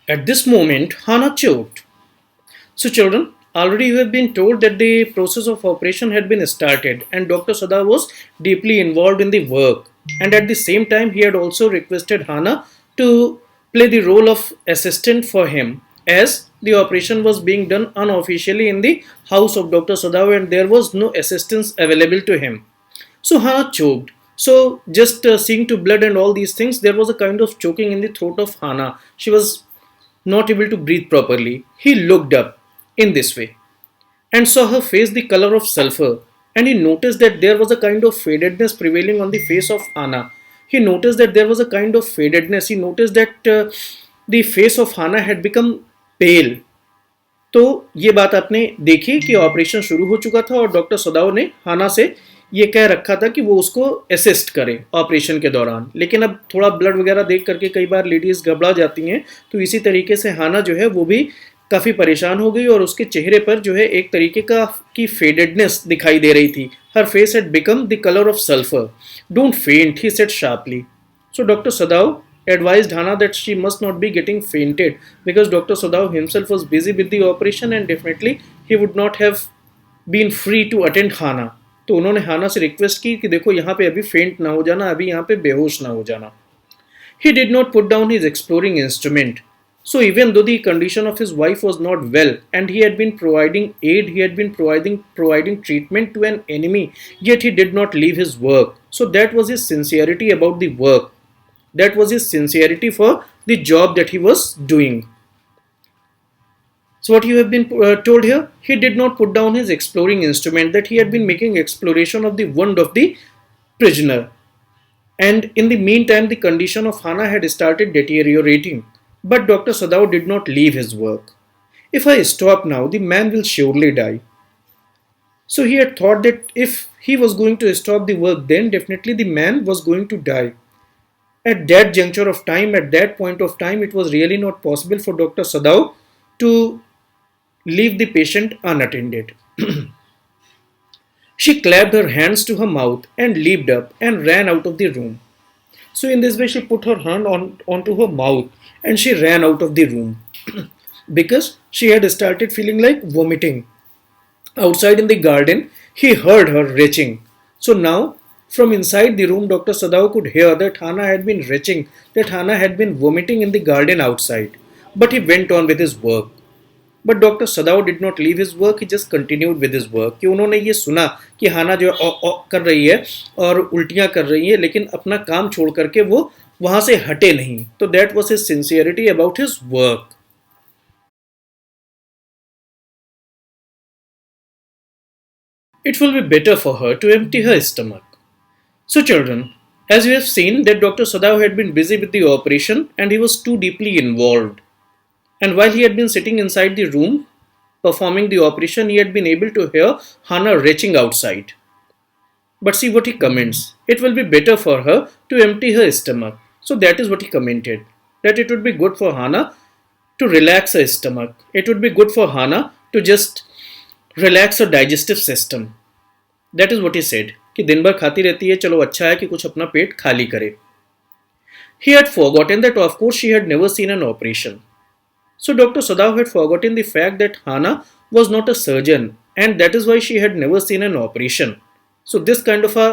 At this moment, Hannah choked. So, children, already you have been told that the process of operation had been started, and Dr. Sada was deeply involved in the work. And at the same time, he had also requested Hannah to play the role of assistant for him, as the operation was being done unofficially in the house of Dr. Sadao, and there was no assistance available to him. So Hannah choked. So just seeing to blood and all these things, there was a kind of choking in the throat of Hannah. She was not able to breathe properly. He looked up in this way and saw her face the color of sulfur, and he noticed that there was a kind of fadedness prevailing on the face of Hannah. He noticed that there was a kind of fadedness. He noticed that the face of Hannah had become pale. तो ये बात आपने देखी कि operation शुरू हो चुका था और डॉक्टर सदाव ने हाना से ये कह रखा था कि वो उसको असिस्ट करे ऑपरेशन के दौरान, लेकिन अब थोड़ा ब्लड वगैरह देख करके कई बार लेडीज घबरा जाती हैं, तो इसी तरीके से हाना जो है वो भी काफ़ी परेशान हो गई और उसके चेहरे पर जो है एक तरीके का की फेडेडनेस दिखाई दे रही थी. हर face had become the colour of sulphur. Don't faint, he said sharply. So Dr. Sadao advised Hannah that she must not be getting fainted because Dr. Sadao himself was busy with the operation and definitely he would not have been free to attend Hannah. तो उन्होंने हाना से request की कि देखो यहाँ पे अभी फेंट ना हो जाना, अभी यहाँ पे बेहोश ना हो जाना. He did not put down his exploring instrument. So even though the condition of his wife was not well and he had been providing aid, he had been providing treatment to an enemy, yet he did not leave his work. So that was his sincerity about the work. That was his sincerity for the job that he was doing. So what you have been told here, he did not put down his exploring instrument, that he had been making exploration of the wound of the prisoner. And in the meantime, the condition of Hannah had started deteriorating. But Dr. Sadao did not leave his work. If I stop now, the man will surely die. So he had thought that if he was going to stop the work, then definitely the man was going to die. At that juncture of time, at that point of time, it was really not possible for Dr. Sadao to leave the patient unattended. She clapped her hands to her mouth and leaped up and ran out of the room. So in this way, she put her hand onto her mouth and she ran out of the room because she had started feeling like vomiting. Outside in the garden, he heard her retching. So now, from inside the room, Dr. Sadao could hear that Hannah had been retching, that Hannah had been vomiting in the garden outside. But he went on with his work. But doctor सदाव did not leave his work, he just continued with his work. कि उन्होंने ये सुना कि हाना जो कर रही है और उल्टियाँ कर रही है, लेकिन अपना काम छोड़ करके वो वहाँ से हटे नहीं. तो that was his sincerity about his work. It will be better for her to empty her stomach. So children, as you have seen that Dr. Sadao had been busy with the operation and he was too deeply involved. And while he had been sitting inside the room performing the operation, he had been able to hear Hannah retching outside. But see what he comments. It will be better for her to empty her stomach. So that is what he commented. That it would be good for Hannah to relax her stomach. It would be good for Hannah to just relax her digestive system. That is what he said. कि दिन भर खाती रहती है, चलो अच्छा है कि कुछ अपना पेट खाली करे. He had forgotten that of course she had never seen an operation. So Dr. Sadao had forgotten the fact that Hannah was not a surgeon and that is why she had never seen an operation. So this kind of a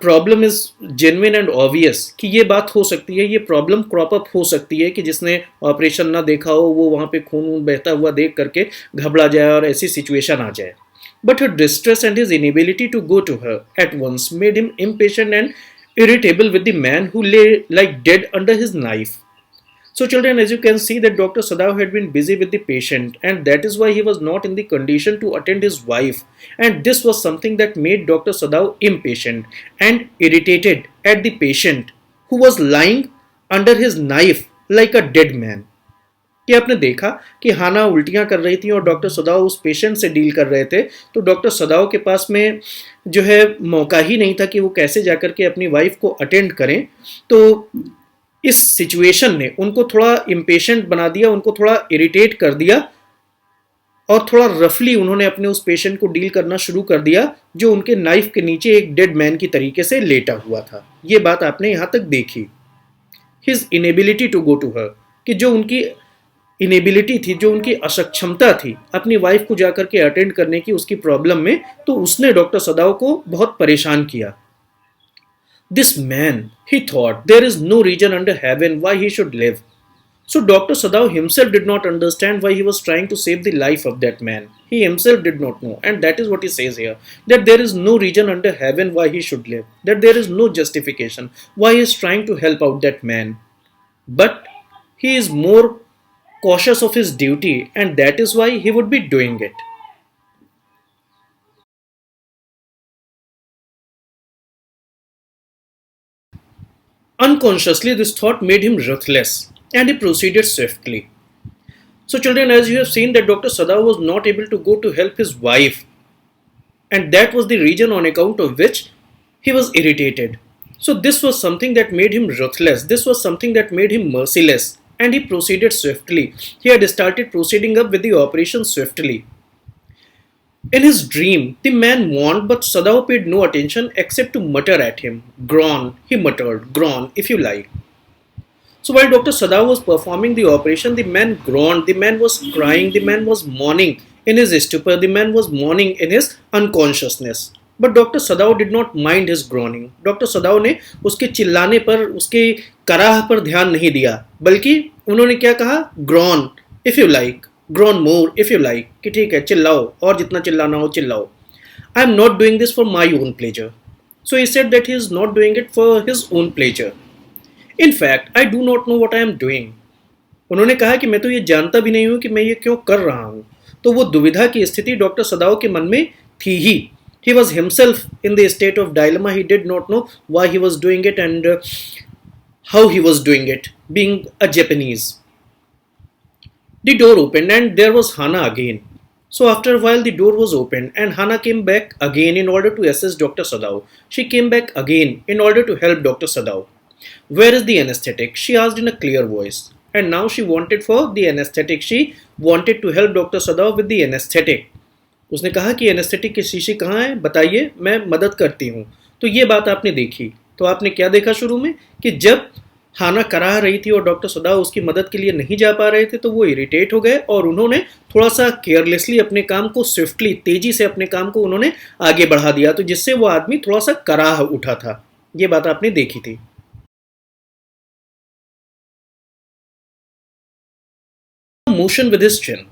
problem is genuine and obvious कि ये बात हो सकती है, ये problem crop up हो सकती है कि जिसने ऑपरेशन ना देखा हो वो वहाँ पे खून बहता हुआ देख करके घबरा जाए और ऐसी सिचुएशन आ जाए. But her distress and his inability to go to her at once made him impatient and irritable with the man who lay like dead under his knife. So children, as you can see that Dr. Sadao had been busy with the patient and that is why he was not in the condition to attend his wife, and this was something that made Dr. Sadao impatient and irritated at the patient who was lying under his knife like a dead man. कि आपने देखा कि हाना उल्टियाँ कर रही थी और doctor सदाओ उस patient से डील कर रहे थे, तो डॉक्टर सदाओ के पास में जो है मौका ही नहीं था कि वो कैसे जाकर के अपनी वाइफ को अटेंड करें. तो इस सिचुएशन ने उनको थोड़ा इम्पेशेंट बना दिया, उनको थोड़ा इरिटेट कर दिया और थोड़ा रफली उन्होंने अपने उस पेशेंट को डील करना शुरू कर दिया जो उनके नाइफ के नीचे एक डेड मैन की तरीके से लेटा हुआ था. ये बात आपने यहाँ तक देखी. His inability to go to her, कि जो उनकी इनेबिलिटी थी, जो उनकी असक्षमता थी अपनी वाइफ को जाकर के अटेंड करने की उसकी प्रॉब्लम में, तो उसने डॉक्टर सदाव को बहुत परेशान किया. This man, he thought, there is no reason under heaven why he should live. So Dr. Sadav himself did not understand why he was trying to save the life of that man. He himself did not know. And that is what he says here. That there is no reason under heaven why he should live. That there is no justification why he is trying to help out that man. But he is more cautious of his duty, and that is why he would be doing it. Unconsciously, this thought made him ruthless, and he proceeded swiftly. So, children, as you have seen, that Dr. Sada was not able to go to help his wife, and that was the reason on account of which he was irritated. So, this was something that made him ruthless, this was something that made him merciless, and he proceeded swiftly. He had started proceeding up with the operation swiftly. In his dream, the man warned, but Sadao paid no attention except to mutter at him. Groan, he muttered, groan, if you like. So while Dr. Sada was performing the operation, the man groaned, the man was crying, the man was mourning in his stupor, the man was mourning in his unconsciousness. But Dr. Sadao did not mind his groaning. Dr. Sadao ने उसके चिल्लाने पर, उसके कराह पर ध्यान नहीं दिया, बल्कि उन्होंने क्या कहा? Groan, if you like, groan more if you like, कि ठीक है चिल्लाओ और जितना चिल्लाना हो चिल्लाओ. I am not doing this for my own pleasure. So he said that he is not doing it for his own pleasure. In fact, I do not know what I am doing. उन्होंने कहा कि मैं तो ये जानता भी नहीं हूं कि मैं ये क्यों कर रहा हूं. तो वो दुविधा की स्थिति डॉक्टर सदाओ के मन में थी ही. He was himself in the state of dilemma. He did not know why he was doing it and how he was doing it, being a Japanese. The door opened and there was Hana again. So after a while the door was opened and Hana came back again in order to assist Dr. Sadao. She came back again in order to help Dr. Sadao. Where is the anesthetic? She asked in a clear voice. And now she wanted for the anesthetic. She wanted to help Dr. Sadao with the anesthetic. उसने कहा कि anaesthetic की शीशी कहाँ है, बताइए, मैं मदद करती हूँ. तो ये बात आपने देखी. तो आपने क्या देखा शुरू में कि जब हाना कराह रही थी और डॉक्टर सदा उसकी मदद के लिए नहीं जा पा रहे थे तो वो इरिटेट हो गए और उन्होंने थोड़ा सा केयरलेसली अपने काम को, स्विफ्टली, तेजी से अपने काम को उन्होंने आगे बढ़ा दिया, तो जिससे वो आदमी थोड़ा सा कराह उठा था. ये बात आपने देखी थी. Motion with his chin.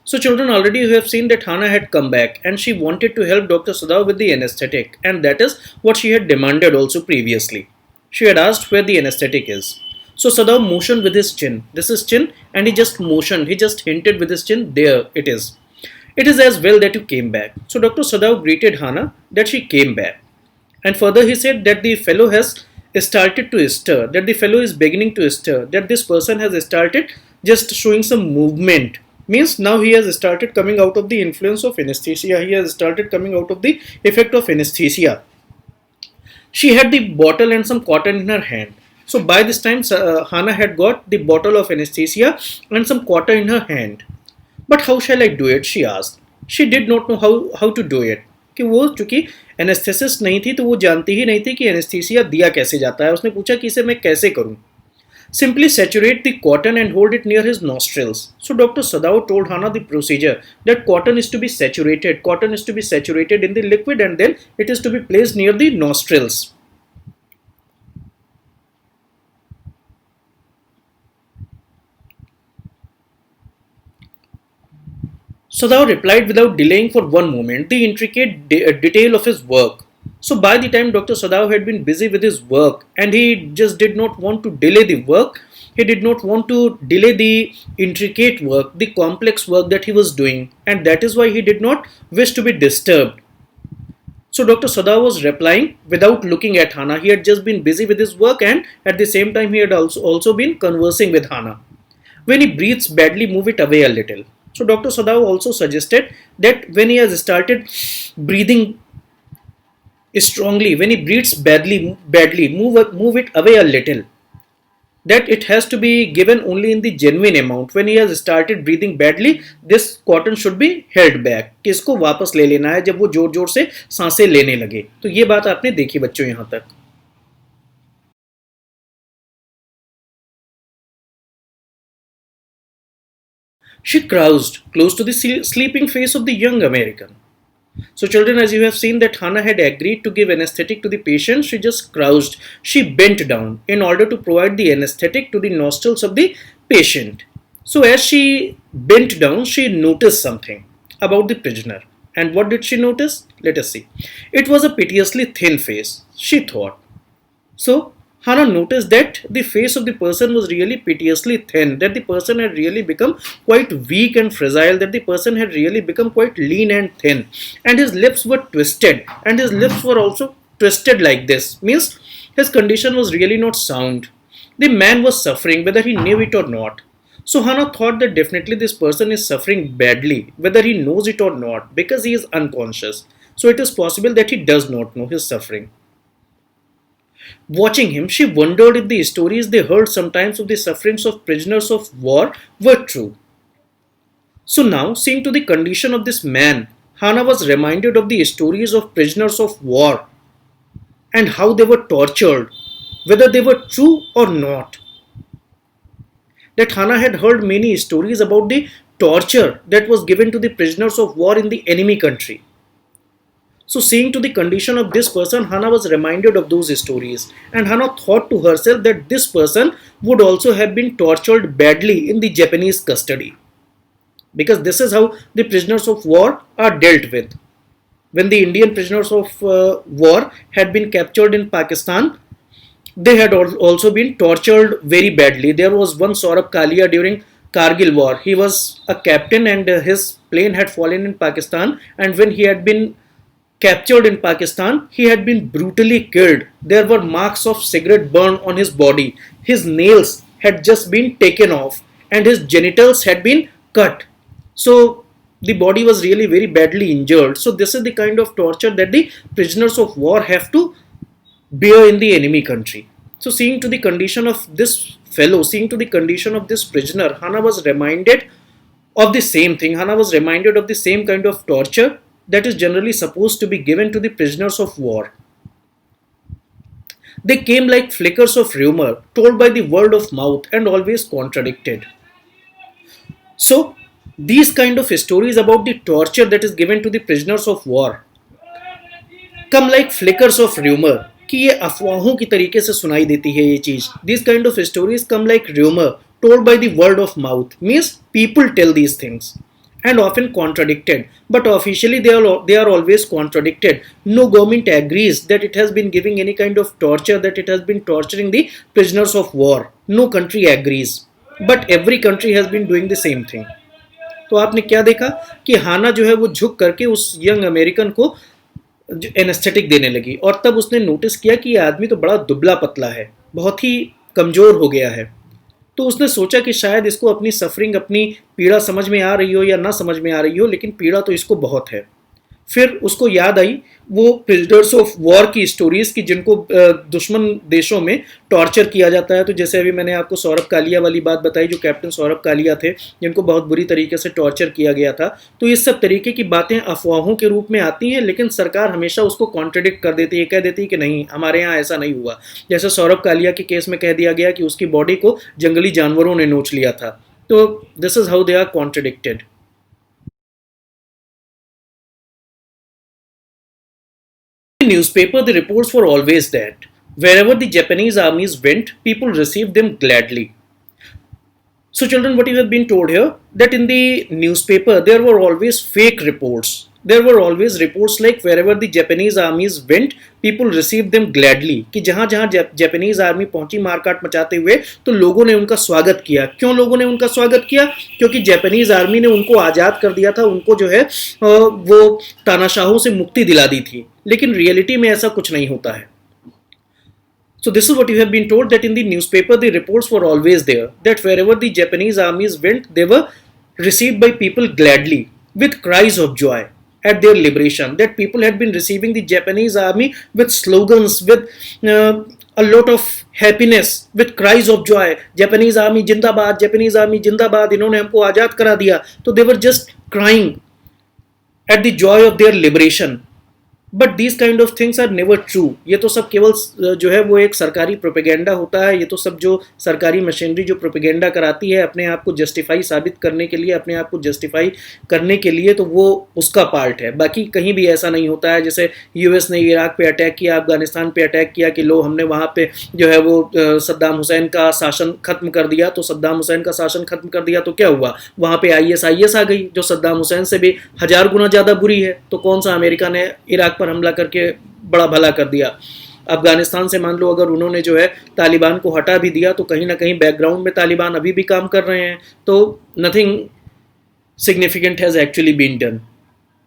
So children, already you have seen that Hana had come back and she wanted to help Dr. Sada with the anesthetic, and that is what she had demanded also previously. She had asked where the anesthetic is. So Sada motioned with his chin. This is chin, and he just motioned, he just hinted with his chin, there it is. It is as well that you came back. So Dr. Sada greeted Hana that she came back. And further he said that the fellow has started to stir, that the fellow is beginning to stir, that this person has started just showing some movement. Means now he has started coming out of the influence of anesthesia, he has started coming out of the effect of anesthesia. She had the bottle and some cotton in her hand. So by this time Hana had got the bottle of anesthesia and some cotton in her hand. But how shall I do it? She asked. She did not know how to do it. कि वो चूंकि anaesthetist नहीं थी तो वो जानती ही नहीं थी कि एनेस्थीसिया दिया कैसे जाता है. उसने पूछा कि इसे मैं कैसे करूं. Simply saturate the cotton and hold it near his nostrils. So Dr. Sadao told Hana the procedure, that cotton is to be saturated. Cotton is to be saturated in the liquid and then it is to be placed near the nostrils. Sadao replied without delaying for one moment the intricate detail of his work. So by the time Dr. Sadao had been busy with his work and he just did not want to delay the work, he did not want to delay the intricate work, the complex work that he was doing, and that is why he did not wish to be disturbed. So Dr. Sadao was replying without looking at Hana. He had just been busy with his work and at the same time he had also been conversing with Hana. When he breathes badly, move it away a little. So Dr. Sadao also suggested that when he has started breathing strongly, when he breathes badly, move it away a little. That it has to be given only in the genuine amount. When he has started breathing badly, this cotton should be held back. कि इसको वापस ले लेना है जब वो जोर जोर से सांसें लेने लगे. तो ये बात आपने देखी बच्चों यहाँ तक. She crouched close to the sleeping face of the young American. So, children, as you have seen that Hannah had agreed to give anesthetic to the patient, she just crouched. She bent down in order to provide the anesthetic to the nostrils of the patient. So, as she bent down, she noticed something about the prisoner. And what did she notice? Let us see. It was a piteously thin face, she thought. So, Hannah noticed that the face of the person was really piteously thin, that the person had really become quite weak and fragile, that the person had really become quite lean and thin, and his lips were twisted, and his lips were also twisted like this, means his condition was really not sound. The man was suffering, whether he knew it or not. So Hannah thought that definitely this person is suffering badly, whether he knows it or not, because he is unconscious. So it is possible that he does not know his suffering. Watching him, she wondered if the stories they heard sometimes of the sufferings of prisoners of war were true. So now, seeing to the condition of this man, Hannah was reminded of the stories of prisoners of war and how they were tortured, whether they were true or not. That Hannah had heard many stories about the torture that was given to the prisoners of war in the enemy country. So, seeing to the condition of this person, Hannah was reminded of those stories, and Hannah thought to herself that this person would also have been tortured badly in the Japanese custody, because this is how the prisoners of war are dealt with. When the Indian prisoners of war had been captured in Pakistan, they had also been tortured very badly. There was one Saurabh Kalia during Kargil war. He was a captain, and his plane had fallen in Pakistan, and when he had been captured in Pakistan, he had been brutally killed. There were marks of cigarette burn on his body. His nails had just been taken off, and his genitals had been cut. So the body was really very badly injured. So this is the kind of torture that the prisoners of war have to bear in the enemy country. So seeing to the condition of this fellow, seeing to the condition of this prisoner, Hannah was reminded of the same thing. Hannah was reminded of the same kind of torture that is generally supposed to be given to the prisoners of war. They came like flickers of rumor, told by the word of mouth and always contradicted. So, these kind of stories about the torture that is given to the prisoners of war come like flickers of rumor, कि ये अफवाहों की तरीके से सुनाई देती है ये चीज. These kind of stories come like rumor, told by the word of mouth, means people tell these things and often contradicted, but officially they are always contradicted. No government agrees that it has been giving any kind of torture, that it has been torturing the prisoners of war. No country agrees, but every country has been doing the same thing. तो आपने क्या देखा कि हाना जो है वो झुक करके उस यंग अमेरिकन को एनेस्थेटिक देने लगी, और तब उसने नोटिस किया कि ये आदमी तो बड़ा दुबला पतला है, बहुत ही कमज़ोर हो गया है. तो उसने सोचा कि शायद इसको अपनी सफरिंग, अपनी पीड़ा समझ में आ रही हो या ना समझ में आ रही हो, लेकिन पीड़ा तो इसको बहुत है. फिर उसको याद आई वो प्रिजनर्स ऑफ वॉर की स्टोरीज की, जिनको दुश्मन देशों में टॉर्चर किया जाता है. तो जैसे अभी मैंने आपको सौरभ कालिया वाली बात बताई, जो कैप्टन सौरभ कालिया थे, जिनको बहुत बुरी तरीके से टॉर्चर किया गया था. तो इस सब तरीके की बातें अफवाहों के रूप में आती हैं, लेकिन सरकार हमेशा उसको कॉन्ट्रडिक्ट कर देती है, कह देती है कि नहीं, हमारे यहाँ ऐसा नहीं हुआ. जैसे सौरभ कालिया के केस में कह दिया गया कि उसकी बॉडी को जंगली जानवरों ने नोच लिया था. तो this is how they are contradicted. Newspaper, the reports were always that wherever the Japanese armies went, people received them gladly. So, children, what you have been told here, that in the newspaper there were always fake reports. There were always reports like wherever the Japanese armies went, people received them gladly. कि जहाँ जहाँ Japanese army पहुंची मारकाट मचाते हुए, तो लोगों ने उनका स्वागत किया. क्यों लोगों ने उनका स्वागत किया? क्योंकि Japanese army ने उनको आज़ाद कर दिया था, उनको जो है वो तानाशाहों से मुक्ति दिला दी थी. लेकिन रियलिटी में ऐसा कुछ नहीं होता है. So this is what you have been told, that in the newspaper the reports were always there, that wherever the Japanese armies went, they were received by people gladly, with cries of joy at their liberation. That people had been receiving the Japanese army with slogans, with a lot of happiness, with cries of joy. Japanese army जिंदाबाद, Japanese army जिंदाबाद, इन्होंने हमको आज़ाद करा दिया. तो they were just crying at the joy of their liberation. But these kind of things are never true. ये तो सब केवल जो है वो एक सरकारी प्रोपेगेंडा होता है। ये तो सब जो सरकारी मशीनरी जो प्रोपेगेंडा कराती है अपने आप को जस्टिफाई साबित करने के लिए, अपने आप को जस्टिफाई करने के लिए, तो वो उसका पार्ट है। बाकी कहीं भी ऐसा नहीं होता है। जैसे यूएस ने इराक पे अटैक किया, अफगानिस्तान पे अटैक किया कि लो हमने वहाँ पे जो है वो सद्दाम हुसैन का शासन खत्म कर दिया, तो सद्दाम हुसैन का शासन खत्म कर दिया तो क्या हुआ, वहाँ पे आईएस आ गई जो सद्दाम हुसैन से भी 1000 गुना ज़्यादा बुरी है। तो कौन सा अमेरिका ने इराक पर हमला करके बड़ा भला कर दिया। अफगानिस्तान से मान लो अगर उन्होंने जो है तालिबान को हटा भी दिया तो कहीं ना कहीं बैकग्राउंड में तालिबान अभी भी काम कर रहे हैं। तो nothing significant has actually been done.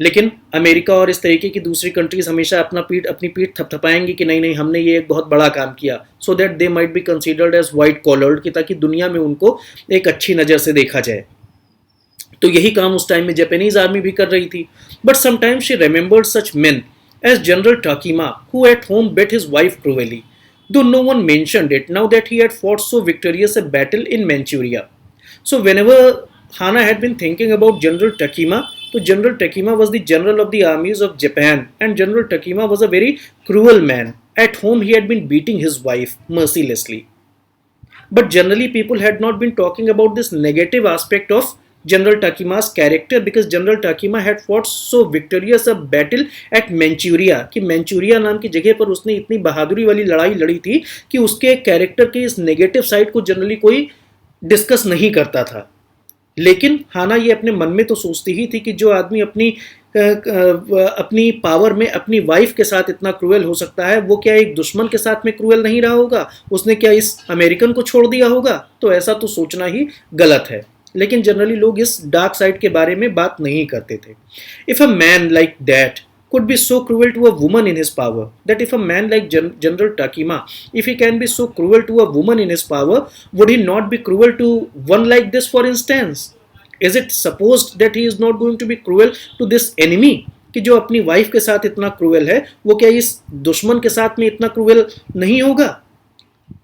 लेकिन अमेरिका और इस तरीके की दूसरी कंट्रीज हमेशा अपनी पीठ थपथपाएंगी कि नहीं नहीं हमने ये एक बहुत बड़ा काम किया, so that they might be considered as white collared, कि ताकि दुनिया में उनको एक अच्छी नज़र से देखा जाए। तो यही काम उस टाइम में जापानीज आर्मी भी कर रही थी। But sometimes she remembered such main as General Takima, who at home bet his wife cruelly, though no one mentioned it now that he had fought so victorious a battle in Manchuria. So whenever Hana had been thinking about General Takima, so General Takima was the general of the armies of Japan, and General Takima was a very cruel man. At home he had been beating his wife mercilessly. But generally people had not been talking about this negative aspect of General Takima's character, because General Takima had fought so victorious a battle at Manchuria, कि मैंचूरिया नाम की जगह पर उसने इतनी बहादुरी वाली लड़ाई लड़ी थी कि उसके कैरेक्टर के इस नेगेटिव साइड को जनरली कोई डिस्कस नहीं करता था। लेकिन हाना ये अपने मन में तो सोचती ही थी कि जो आदमी अपनी पावर में अपनी वाइफ के साथ इतना क्रूएल हो सकता है, वो क्या एक दुश्मन के साथ में क्रूएल नहीं रहा होगा? उसने क्या इस अमेरिकन को छोड़ दिया होगा? तो ऐसा तो सोचना ही गलत है। लेकिन जनरली लोग इस डार्क साइड के बारे में बात नहीं करते थे। If a man like that could be so cruel to a woman in his power, that if a man like General Takima, if he can be so cruel to a woman in his power, would he not be cruel to one like this, for instance? Is it supposed that he is not going to be cruel to this enemy? कि जो अपनी wife के साथ इतना cruel है, वो क्या इस दुश्मन के साथ में इतना क्रूएल नहीं होगा?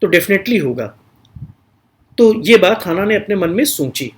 तो डेफिनेटली होगा। तो ये बात हाना ने अपने मन में सोची।